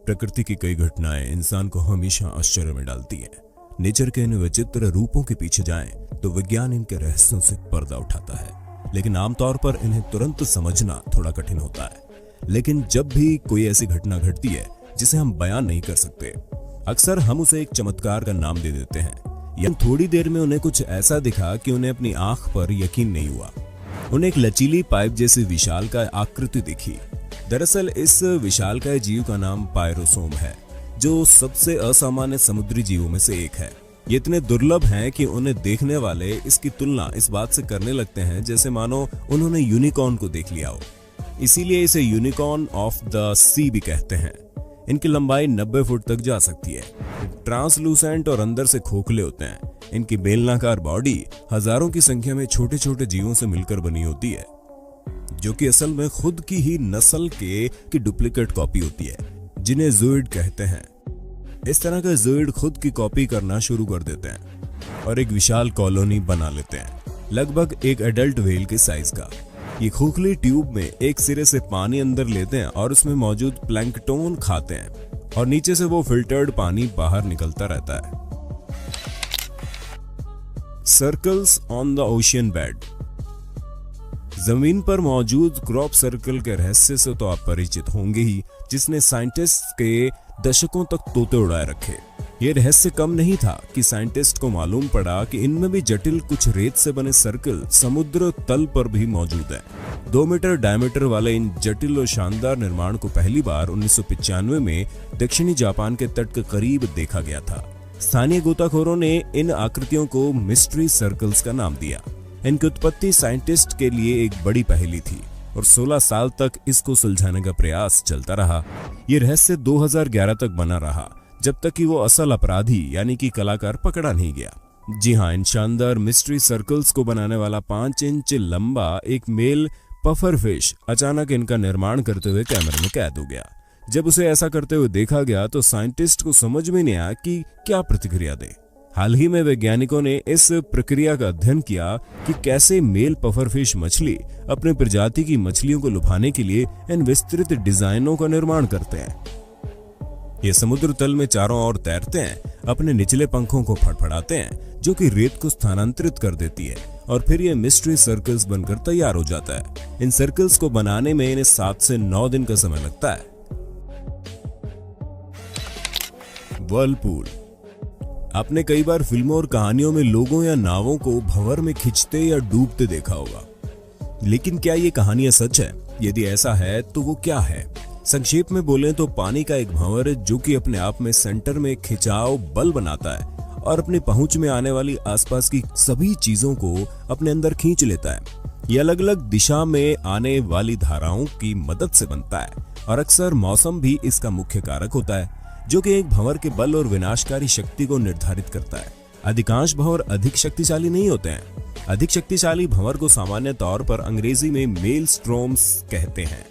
प्रकृति की कई घटनाएं इंसान को हमेशा आश्चर्य में डालती हैं। नेचर के इन विचित्र रूपों के पीछे जाएं तो विज्ञान इनके रहस्यों से पर्दा उठाता है, लेकिन आमतौर पर इन्हें तुरंत समझना थोड़ा कठिन होता है। लेकिन जब भी कोई ऐसी घटना घटती है जिसे हम बयान नहीं कर सकते, अक्सर हम उसे एक चमत्कार का नाम दे देते हैं। या थोड़ी देर में उन्हें कुछ ऐसा दिखा कि उन्हें अपनी आंख पर यकीन नहीं हुआ। उन्हें एक लचीली पाइप जैसी विशालकाय आकृति दिखी। दरअसल इस विशालकाय जीव का नाम पायरोसोम है, जो सबसे असामान्य समुद्री जीवों में से एक है। ये इतने दुर्लभ हैं कि उन्हें देखने वाले इसकी तुलना इस बात से करने लगते हैं जैसे मानो उन्होंने यूनिकॉर्न को देख लिया हो। इसीलिए इसे यूनिकॉर्न ऑफ द सी भी कहते हैं। इनकी लंबाई 90 फुट तक जा सकती है। ट्रांसलूसेंट और अंदर से खोखले होते हैं। इनकी बेलनाकार बॉडी हजारों की संख्या में छोटे छोटे जीवों से मिलकर बनी होती है, जो कि असल में खुद की ही नस्ल की डुप्लीकेट कॉपी होती है, जिन्हें ज़ूइड कहते हैं। इस तरह के ज़ूइड खुद की कॉपी करना शुरू कर देते हैं और एक विशाल कॉलोनी बना लेते हैं, लगभग एक एडल्ट व्हेल के साइज का। ये खोखली ट्यूब में एक सिरे से पानी अंदर लेते हैं और उसमें मौजूद प्लैंकटन खाते हैं और नीचे से वो फिल्टर्ड पानी बाहर निकलता रहता है। Circles on the ocean bed. जमीन पर मौजूद क्रॉप सर्कल के रहस्य से तो आप परिचित होंगे ही, जिसने साइंटिस्ट के दशकों तक तोते उड़ाए रखे। ये रहस्य कम नहीं था कि साइंटिस्ट को मालूम पड़ा कि इनमें भी जटिल कुछ रेत से बने सर्कल समुद्र तल पर भी मौजूद है। 2 मीटर डायमीटर वाले इन जटिल और शानदार निर्माण को पहली बार 1995 में दक्षिणी जापान के तट के करीब देखा गया था। स्थानीय गोताखोरों ने इन आकृतियों को मिस्ट्री सर्कल्स का नाम दिया। इनकी उत्पत्ति साइंटिस्ट के लिए एक बड़ी पहेली थी और 16 साल तक इसको सुलझाने का प्रयास चलता रहा। ये रहस्य 2011 तक बना रहा, जब तक कि वो असल अपराधी यानी कि कलाकार पकड़ा नहीं गया। जी हाँ, इन शानदार मिस्ट्री सर्कल्स को बनाने वाला 5 इंच लंबा एक मेल पफर फिश अचानक इनका निर्माण करते हुए कैमरे में कैद हो गया। जब उसे ऐसा करते हुए देखा गया तो साइंटिस्ट को समझ में नहीं आया कि क्या प्रतिक्रिया दे। हाल ही में वैज्ञानिकों ने इस प्रक्रिया का अध्ययन किया कि कैसे मेल पफरफिश मछली अपने प्रजाति की मछलियों को लुभाने के लिए इन विस्तृत डिजाइनों का निर्माण करते हैं। ये समुद्र तल में चारों ओर तैरते हैं, अपने निचले पंखों को फड़फड़ाते हैं, जो कि रेत को स्थानांतरित कर देती है, और फिर ये मिस्ट्री सर्कल्स बनकर तैयार हो जाता है। इन सर्कल्स को बनाने में इन्हें 7 से 9 दिन का समय लगता है। व्हर्लपूल। आपने कई बार फिल्मों और कहानियों में लोगों या नावों को भंवर में खिंचते या डूबते देखा होगा, लेकिन क्या ये कहानियां सच है? यदि ऐसा है तो वो क्या है? संक्षेप में बोलें तो पानी का एक भंवर जो कि अपने आप में सेंटर में खिंचाव बल बनाता है और अपनी पहुंच में आने वाली आसपास की सभी चीजों को अपने अंदर खींच लेता है। ये अलग अलग दिशा में आने वाली धाराओं की मदद से बनता है और अक्सर मौसम भी इसका मुख्य कारक होता है, जो कि एक भंवर के बल और विनाशकारी शक्ति को निर्धारित करता है। अधिकांश भंवर अधिक शक्तिशाली नहीं होते हैं। अधिक शक्तिशाली भंवर को सामान्य तौर पर अंग्रेजी में मेलस्ट्रोम्स कहते हैं।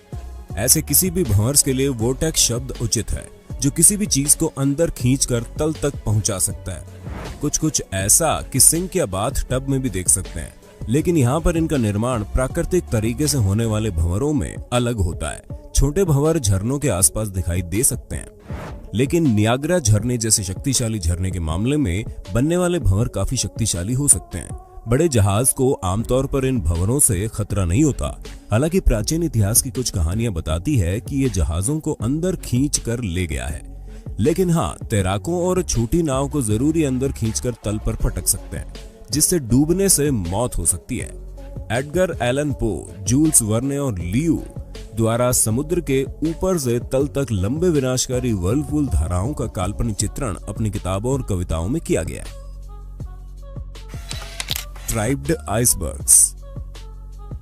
ऐसे किसी भी भंवर के लिए वोर्टेक्स शब्द उचित है, जो किसी भी चीज को अंदर खींचकर तल तक पहुंचा सकता है। कुछ ऐसा कि सिंक या बाथ टब में भी देख सकते हैं, लेकिन यहाँ पर इनका निर्माण प्राकृतिक तरीके से होने वाले भंवरों में अलग होता है। छोटे भंवर झरनों के आसपास दिखाई दे सकते हैं, लेकिन नियाग्रा झरने जैसे शक्तिशाली झरने के मामले में बनने वाले भंवर काफी शक्तिशाली हो सकते हैं। बड़े जहाज को आमतौर पर इन भंवरों से खतरा नहीं होता। हालांकि प्राचीन इतिहास की कुछ कहानियां बताती है कि ये जहाजों को अंदर खींच कर ले गया है, लेकिन हाँ, तैराकों और छोटी नाव को जरूरी अंदर खींचकर तल पर पटक सकते हैं, जिससे डूबने से मौत हो सकती है। Edgar Allan Poe, Jules Verne और लियू द्वारा समुद्र के ऊपर से तल तक लंबे विनाशकारी व्हर्लपूल धाराओं का काल्पनिक चित्रण अपनी किताबों और कविताओं में किया गया है। Striped icebergs.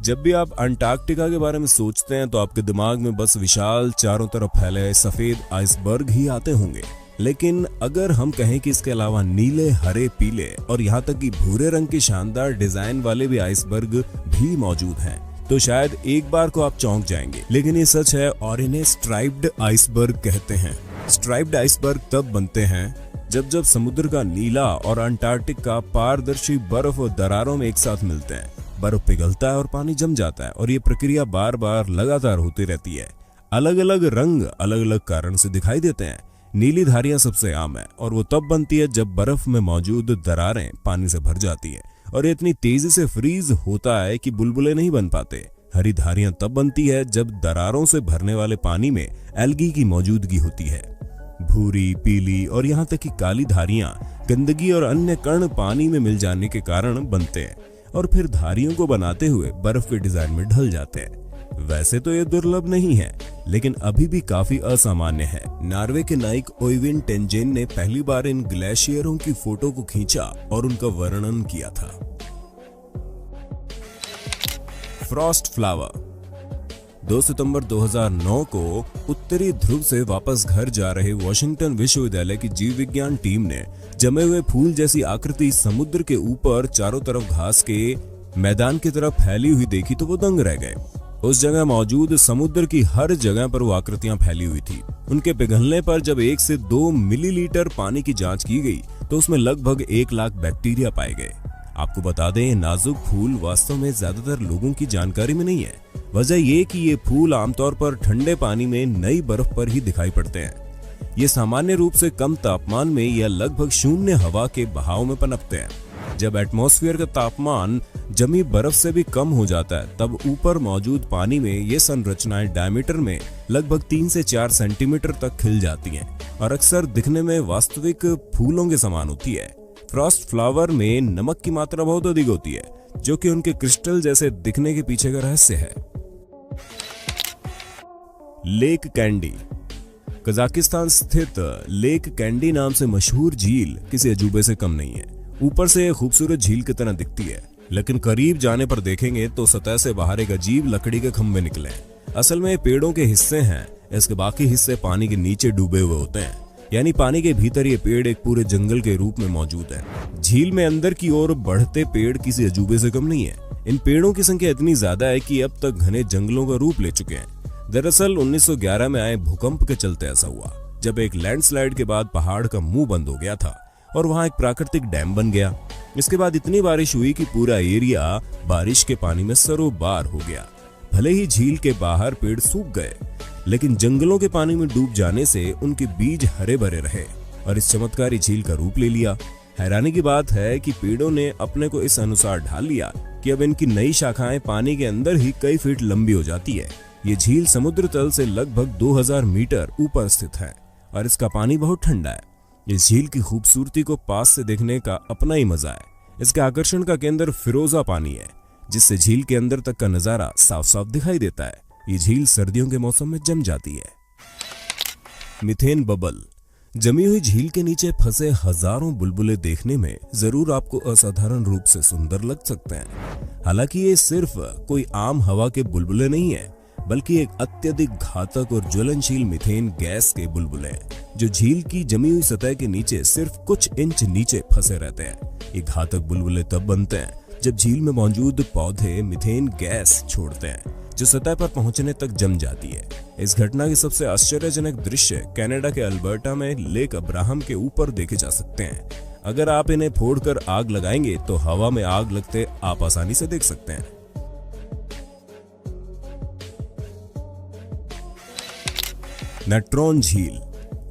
जब भी आप अंटार्कटिका के बारे में सोचते हैं तो आपके दिमाग में बस विशाल चारों तरफ फैले सफेद आइसबर्ग ही आते होंगे, लेकिन अगर हम कहें कि इसके अलावा नीले, हरे, पीले और यहाँ तक कि भूरे रंग के शानदार डिजाइन वाले भी आइसबर्ग भी मौजूद हैं, तो शायद एक बार को आप चौंक जाएंगे। लेकिन ये सच है और इन्हें स्ट्राइप्ड आइसबर्ग कहते हैं। स्ट्राइप्ड आइसबर्ग तब बनते हैं जब समुद्र का नीला और अंटार्कटिक का पारदर्शी बर्फ और दरारों में एक साथ मिलते हैं। बर्फ पिघलता है और पानी जम जाता है और ये प्रक्रिया बार बार लगातार होती रहती है। अलग अलग रंग अलग अलग कारण से दिखाई देते हैं। नीली धारियां सबसे आम है और वो तब बनती है जब बर्फ में मौजूद दरारें पानी से भर जाती हैं और ये इतनी तेजी से फ्रीज होता है कि बुलबुले नहीं बन पाते। हरी धारियां तब बनती है जब दरारों से भरने वाले पानी में एल्गी की मौजूदगी होती है। भूरी, पीली और यहाँ तक कि काली धारियां गंदगी और अन्य कण पानी में मिल जाने के कारण बनते हैं और फिर धारियों को बनाते हुए बर्फ के डिजाइन में ढल जाते हैं। वैसे तो ये दुर्लभ नहीं है, लेकिन अभी भी काफी असामान्य है। नॉर्वे के नाइक ओइविन टेंजेन ने पहली बार इन ग्लेशियरों की फोटो को खींचा और उनका वर्णन किया था। Frost flower. 2 सितंबर 2009 को उत्तरी ध्रुव से वापस घर जा रहे वॉशिंगटन विश्वविद्यालय की जीव विज्ञान टीम ने जमे हुए फूल जैसी आकृति समुद्र के ऊपर चारों तरफ घास के मैदान की तरफ फैली हुई देखी तो वो दंग रह गए। उस जगह मौजूद समुद्र की हर जगह पर वो आकृतियां फैली हुई थी। उनके पिघलने पर जब 1 से 2 मिलीलीटर पानी की जांच की गई तो उसमें लगभग 1 लाख बैक्टीरिया पाए गए। आपको बता दें, ये नाजुक फूल वास्तव में ज्यादातर लोगों की जानकारी में नहीं है। वजह ये कि ये फूल आमतौर पर ठंडे पानी में नई बर्फ पर ही दिखाई पड़ते हैं। ये सामान्य रूप से कम तापमान में या लगभग शून्य हवा के बहाव में पनपते हैं। जब एटमॉस्फेयर का तापमान जमी बर्फ से भी कम हो जाता है तब ऊपर मौजूद पानी में ये संरचनाएं डायमीटर में लगभग 3 से 4 सेंटीमीटर तक खिल जाती हैं और अक्सर दिखने में वास्तविक फूलों के समान होती है। फ्रॉस्ट फ्लावर में नमक की मात्रा बहुत अधिक होती है, जो कि उनके क्रिस्टल जैसे दिखने के पीछे का रहस्य है। Lake candy. कजाकिस्तान स्थित लेक कैंडी नाम से मशहूर झील किसी अजूबे से कम नहीं है। ऊपर से खूबसूरत झील की तरह दिखती है, लेकिन करीब जाने पर देखेंगे तो सतह से बाहर एक अजीब लकड़ी के खंभे निकले। असल में पेड़ों के हिस्से हैं, इसके बाकी हिस्से पानी के नीचे डूबे हुए होते हैं, यानी पानी के भीतर ये पेड़ एक पूरे जंगल के रूप में मौजूद है। झील में अंदर की ओर बढ़ते पेड़ किसी अजूबे से कम नहीं है। इन पेड़ों की संख्या इतनी ज्यादा है कि अब तक घने जंगलों का रूप ले चुके हैं। दरअसल 1911 में आए भूकंप के चलते ऐसा हुआ, जब एक लैंडस्लाइड के बाद पहाड़ का मुंह बंद हो गया था और वहां एक प्राकृतिक डैम बन गया। इसके बाद इतनी बारिश हुई कि पूरा एरिया बारिश के पानी में सरोबार हो गया। भले ही झील के बाहर पेड़ सूख गए, लेकिन जंगलों के पानी में डूब जाने से उनके बीज हरे भरे रहे और इस चमत्कारी झील का रूप ले लिया। हैरानी की बात है कि पेड़ों ने अपने को इस अनुसार ढाल लिया कि अब इनकी नई शाखाएं पानी के अंदर ही कई फीट लंबी हो जाती है। ये झील समुद्र तल से लगभग 2000 मीटर ऊपर स्थित है और इसका पानी बहुत ठंडा है। इस झील की खूबसूरती को पास से देखने का अपना ही मजा है। इसके आकर्षण का केंद्र फिरोजा पानी है, जिससे झील के अंदर तक का नजारा साफ साफ दिखाई देता है। ये झील सर्दियों के मौसम में जम जाती है। Methane bubble. जमी हुई झील के नीचे फंसे हजारों बुलबुले देखने में जरूर आपको असाधारण रूप से सुंदर लग सकते हैं। हालांकि ये सिर्फ कोई आम हवा के बुलबुले नहीं है, बल्कि एक अत्यधिक घातक और ज्वलनशील मीथेन गैस के बुलबुले हैं, जो झील की जमी हुई सतह के नीचे सिर्फ कुछ इंच नीचे फंसे रहते हैं। ये घातक बुलबुले तब बनते हैं जब झील में मौजूद पौधे मीथेन गैस छोड़ते हैं, जो सतह पर पहुंचने तक जम जाती है। इस घटना के सबसे आश्चर्यजनक दृश्य कनाडा के अल्बर्टा में लेक अब्राहम के ऊपर देखे जा सकते हैं। अगर आप इन्हें फोड़कर आग लगाएंगे तो हवा में आग लगते आप आसानी से देख सकते हैं। नेट्रॉन झील।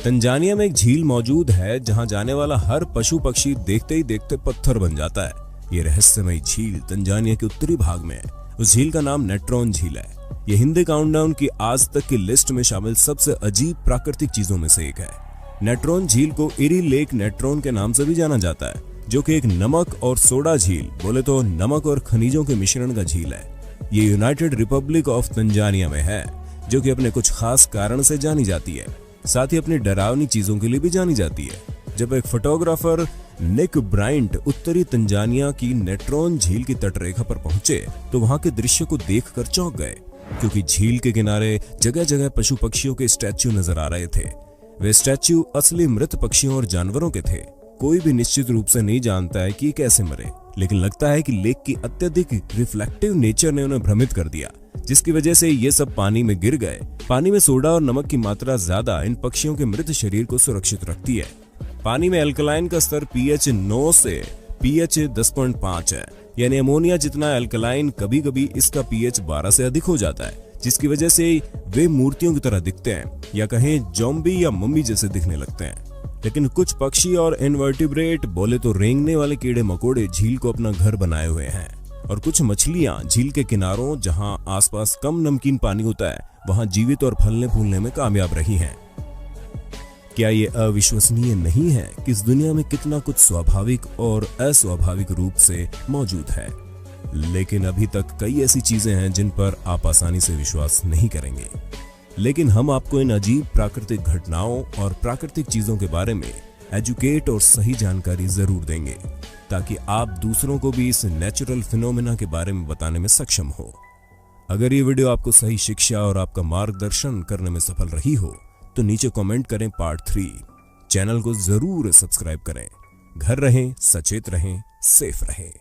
तंजानिया में एक झील मौजूद है जहां जाने वाला हर पशु पक्षी देखते ही देखते पत्थर बन जाता है। ये रहस्यमयी झील तंजानिया के उत्तरी भाग में है। उस झील का नाम नेट्रॉन झील है। यह हिंदी काउंटडाउन की आज तक की लिस्ट में शामिल सबसे अजीब प्राकृतिक चीजों में से एक है। नेट्रॉन झील को इरी लेक नेट्रॉन के नाम से भी जाना जाता है, जो कि एक नमक और सोडा झील, बोले तो नमक और खनिजों के मिश्रण का झील है। ये यूनाइटेड रिपब्लिक ऑफ तंजानिया में है, जो कि अपने कुछ खास कारण से जानी जाती है। साथ ही अपनी डरावनी चीजों के लिए भी जानी जाती है। जब एक फोटोग्राफर निक ब्राइंट उत्तरी तंजानिया की नेट्रॉन झील की तटरेखा पर पहुंचे तो वहां के दृश्य को देखकर चौंक गए, क्योंकि झील के किनारे जगह जगह पशु पक्षियों के स्टैच्यू नजर आ रहे थे। वे स्टैच्यू असली मृत पक्षियों और जानवरों के थे। कोई भी निश्चित रूप से नहीं जानता है कि ये कैसे मरे, लेकिन लगता है कि लेक की अत्यधिक रिफ्लेक्टिव नेचर ने उन्हें भ्रमित कर दिया, जिसकी वजह से ये सब पानी में गिर गए। पानी में सोडा और नमक की मात्रा ज्यादा इन पक्षियों के मृत शरीर को सुरक्षित रखती है। पानी में अल्कलाइन का स्तर pH 9 से pH 10.5 है, यानी अमोनिया जितना अल्कलाइन, कभी कभी इसका pH 12 से अधिक हो जाता है, जिसकी वजह से वे मूर्तियों की तरह दिखते हैं, या कहें जॉम्बी या मम्मी जैसे दिखने लगते हैं। लेकिन कुछ पक्षी और इनवर्टिब्रेट, बोले तो रेंगने वाले कीड़े मकोड़े, झील को अपना घर बनाए हुए हैं। और कुछ मछलियां झील के किनारों, जहां आसपास कम नमकीन पानी होता है, वहां जीवित और फलने फूलने में कामयाब रही हैं। क्या ये अविश्वसनीय नहीं है कि इस दुनिया में कितना कुछ स्वाभाविक और अस्वाभाविक रूप से मौजूद है? लेकिन अभी तक कई ऐसी चीजें हैं जिन पर आप आसानी से विश्वास नहीं करेंगे। लेकिन हम आपको इन अजीब प्राकृतिक घटनाओं और प्राकृतिक चीजों के बारे में एजुकेट और सही जानकारी जरूर देंगे, ताकि आप दूसरों को भी इस नेचुरल फिनोमेना के बारे में बताने में सक्षम हो। अगर ये वीडियो आपको सही शिक्षा और आपका मार्गदर्शन करने में सफल रही हो तो नीचे कमेंट करें पार्ट 3। चैनल को जरूर सब्सक्राइब करें। घर रहें, सचेत रहें, सेफ रहें।